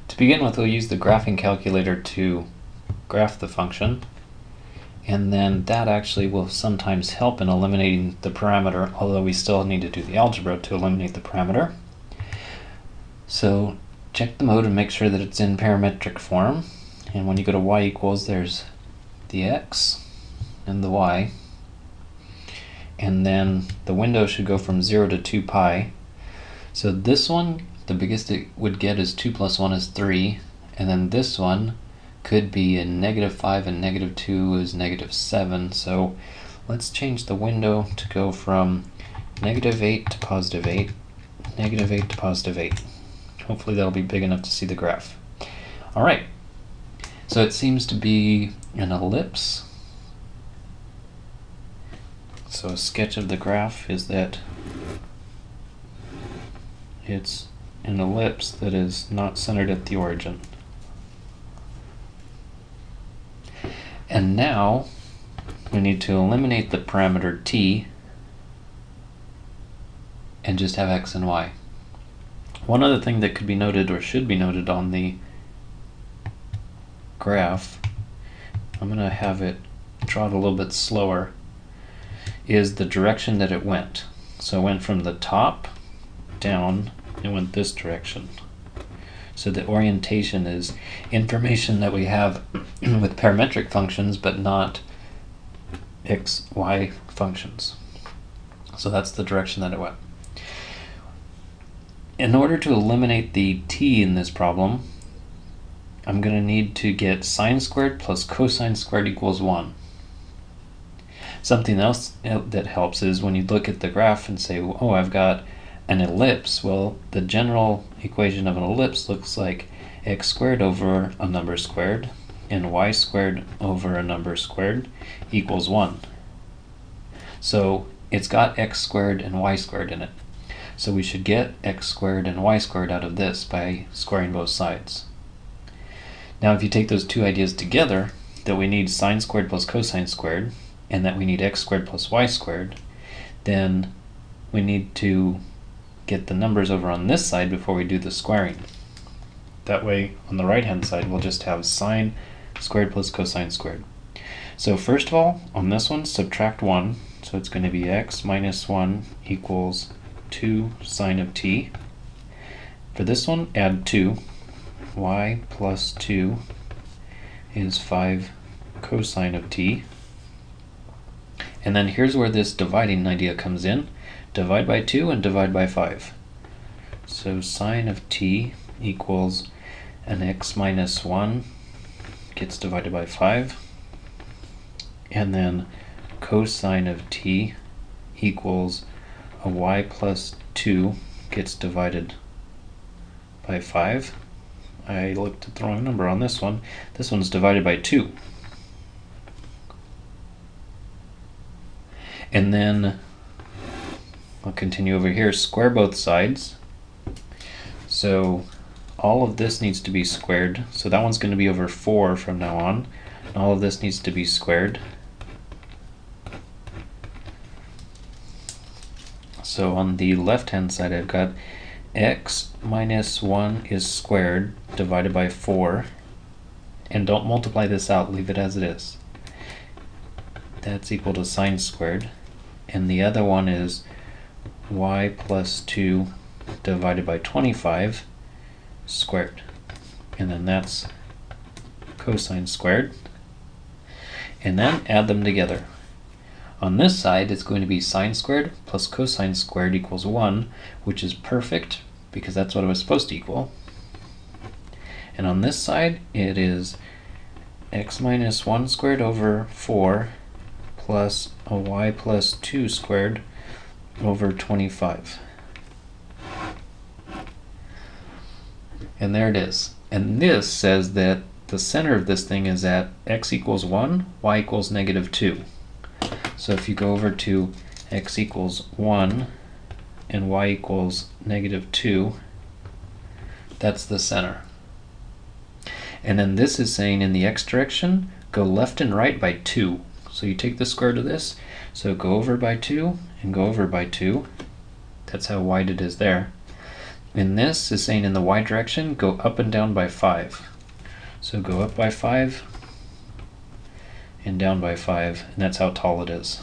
To begin with, we'll use the graphing calculator to graph the function, and then that actually will sometimes help in eliminating the parameter, although we still need to do the algebra to eliminate the parameter. So check the mode and make sure that it's in parametric form, and when you go to y equals, there's the x and the y, and then the window should go from 0 to 2 pi. So this one, the biggest it would get is 2 plus 1 is 3, and then this one could be a -5 and -2 is -7. So let's change the window to go from -8 to +8, -8 to +8. Hopefully that'll be big enough to see the graph. Alright, so it seems to be an ellipse. So a sketch of the graph is that it's an ellipse that is not centered at the origin. And now we need to eliminate the parameter t and just have x and y. One other thing that could be noted, or should be noted, on the graph, I'm going to have it draw it a little bit slower, is the direction that it went. So it went from the top down, it went this direction. So the orientation is information that we have with parametric functions, but not x, y functions. So that's the direction that it went. In order to eliminate the t in this problem, I'm going to need to get sine squared plus cosine squared equals 1. Something else that helps is when you look at the graph and say, oh, I've got an ellipse. Well, the general equation of an ellipse looks like x squared over a number squared and y squared over a number squared equals 1. So it's got x squared and y squared in it. So we should get x squared and y squared out of this by squaring both sides. Now if you take those two ideas together, that we need sine squared plus cosine squared, and that we need x squared plus y squared, then we need to get the numbers over on this side before we do the squaring. That way, on the right hand side, we'll just have sine squared plus cosine squared. So first of all, on this one, subtract 1, so it's going to be x minus 1 equals 2 sine of t. For this one, add 2. Y plus 2 is 5 cosine of t. And then here's where this dividing idea comes in. Divide by 2 and divide by 5. So sine of t equals an x minus 1 gets divided by 5. And then cosine of t equals a y plus 2 gets divided by 5. I looked at the wrong number on this one. This one's divided by 2. And then I'll continue over here, square both sides. So all of this needs to be squared. So that one's going to be over 4 from now on. And all of this needs to be squared. So on the left hand side I've got x minus 1 is squared divided by 4. And don't multiply this out, leave it as it is. That's equal to sine squared. And the other one is y plus 2 divided by 25 squared. And then that's cosine squared. And then add them together. On this side, it's going to be sine squared plus cosine squared equals 1, which is perfect because that's what it was supposed to equal. And on this side, it is x minus 1 squared over 4 plus a y plus 2 squared over 25. And there it is. And this says that the center of this thing is at x equals 1, y equals -2. So if you go over to x equals 1 and y equals -2, that's the center. And then this is saying in the x direction, go left and right by 2. So you take the square root of this, so go over by 2 and go over by 2. That's how wide it is there. And this is saying in the y direction, go up and down by 5. So go up by 5 and down by 5, and that's how tall it is.